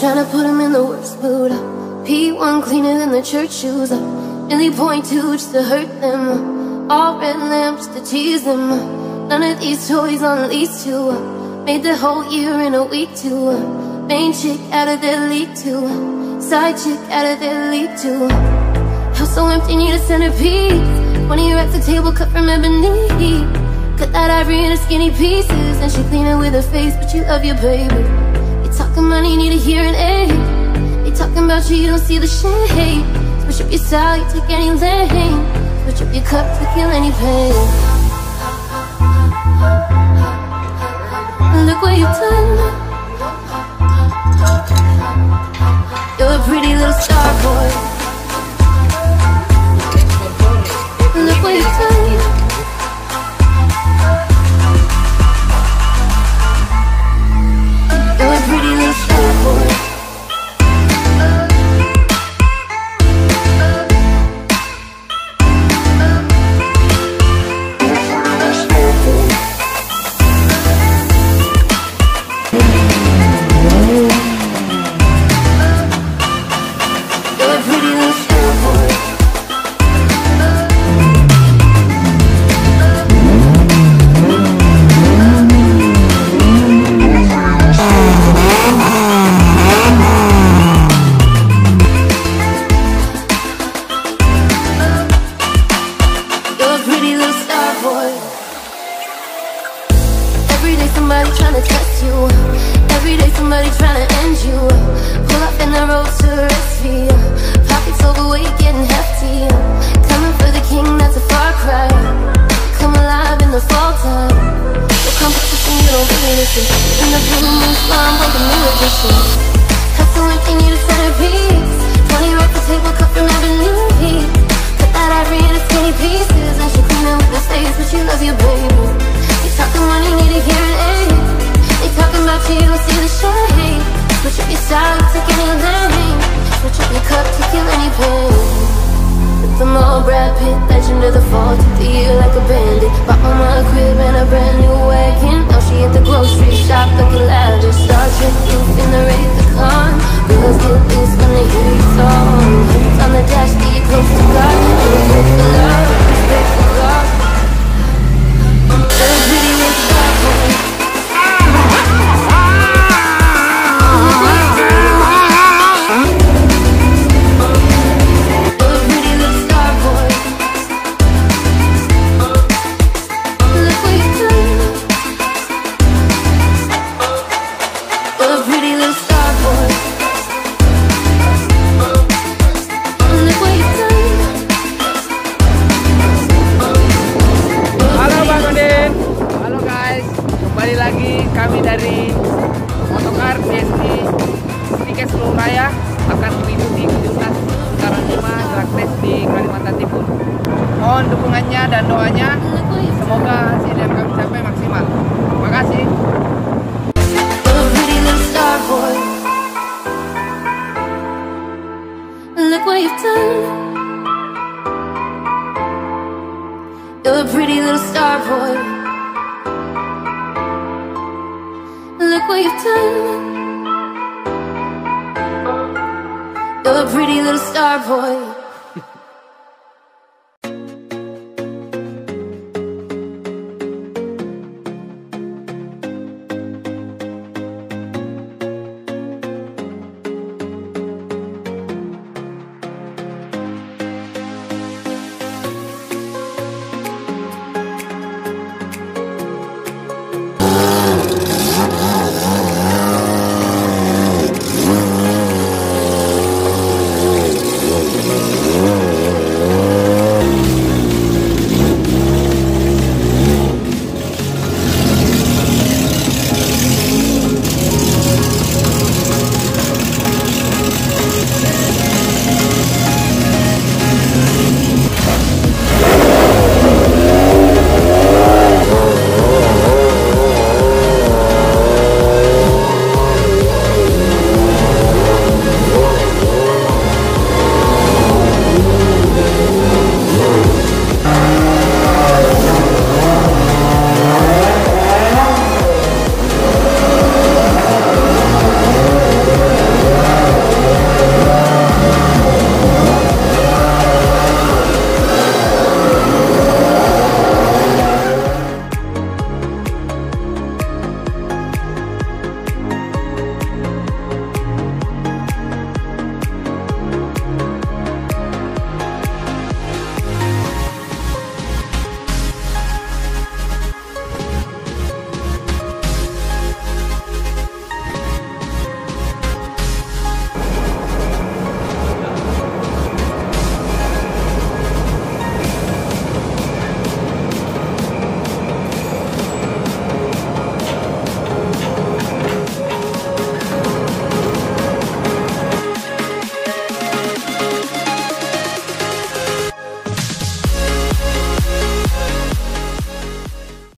tryna put him in the worst mood. P1 cleaner than the church shoes. Really point to just to hurt them. All red lamps to tease them. None of these toys on lease to. Made the whole year in a week too. Main chick out of their league too. Side chick out of their league too. House so empty, need a centerpiece. 20 racks of table cut from ebony. Cut that ivory into skinny pieces. And she clean it with her face, but you love your baby. You talking money, need a hearing aid. They talking about you, you don't see the shade. Switch up your style, you take any lane. Switch up your cup to kill any pain. Look what you've done. You're a pretty little star boy. Look what you've done. You're a pretty little star boy. Somebody tryna test you. Every day somebody tryna end you. Pull up in the road to rescue. Pockets overweight, getting hefty. Coming for the king, that's a far cry. Come alive in the fall time. No competition, you don't really listen. In the blue moon slum, on the new edition. House so empty, need a centerpiece. 20 racks of table cut from ebony. Cut that ivory into skinny pieces. And she clean it with her face, but she loves your baby. Talking money, need a hearing aid. They talking about you, you don't see the shade. Switch up your style, take any lane. Switch up your cup to kill any pain. With them all Brad Pitt, legend of the fall. Took the year like a bandit. Bought mama a crib and a brand new wagon. Now she at the grocery shop looking lavish. Star Trek roof in the Wraith the Con. Girls get loose when they hear your song. Hands on the dash, be close to God. Respect for love, respect for God. Kembali lagi kami dari Motocar DSD tiket seluruh raya akan mengikuti kejurnas putaran 5 drag race di Kalimantan Timur. Mohon dukungannya dan doanya, semoga hasil yang kami capai maksimal. Terima kasih. Look what you've done. You're a pretty little star boy. Look what you've done. You're a pretty little star boy.